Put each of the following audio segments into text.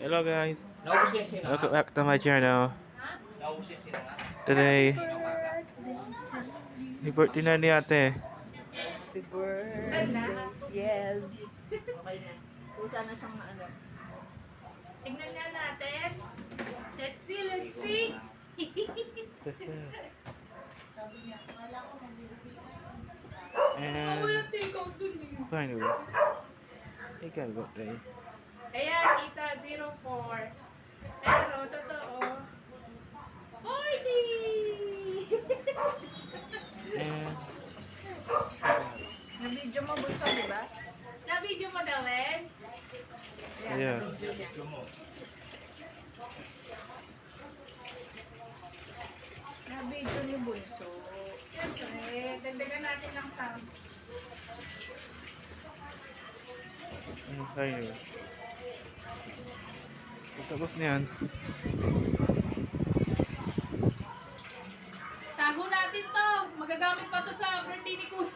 Hello guys, Naubos yung sinangat. welcome back to my channel. Naubos yung sinangat. Today, ni birthday na ni ate. Happy birthday. Yes. Okay na. Kusa na siyang ano. Tignan nga natin. Let's see, let's see. And Kuya, take out dun eh. finally, ikaw birthday. Ayan, kita 04. Pero, totoo. 40! And Na-video mo bunso, di ba? Na-video mo daw, Len? yeah, Video mo. Na-video ni bunso. Siyempre, dagdagan natin ng sound. and finally. Tapos niyan, Tago natin to. Magagamit pa to sa birthday ni Kuya.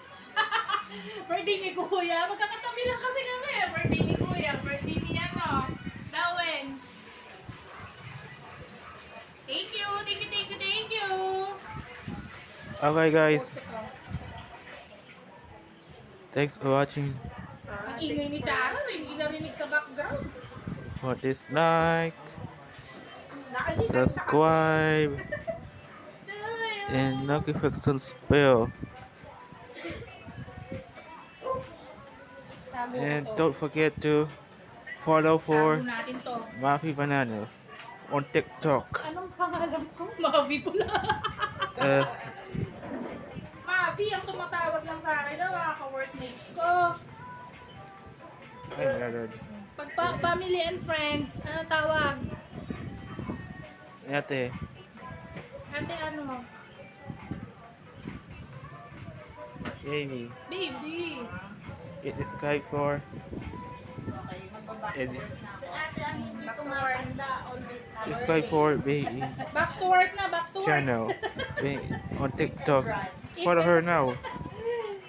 Birthday ni Kuya. Magkakatabi lang kasi kami. Birthday ni Kuya. Birthday ni ano. Dawen. Thank you. Thank you, thank you, thank you. okay guys, thanks for watching. Ang ingay ni Charo. Hindi narinig sa background. For this like, subscribe, and notifications bell. And don't forget to follow Tago for natin to. Mafi Bananas on TikTok. Anong pangalan ko? Mavi pula. Uh, Mavi, ang tumatawag lang sa akin na mga ka-workmates ko. Pag family and friends, ano tawag? ate, Ate ano? baby, Baby. it is Skype for Okay, Eddie. Back It's Skype for baby to work na, back to work. channel on TikTok. Follow her now.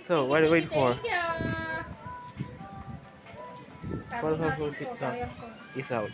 So what are you waiting for? Thank you. Follow her for TikTok. Peace out.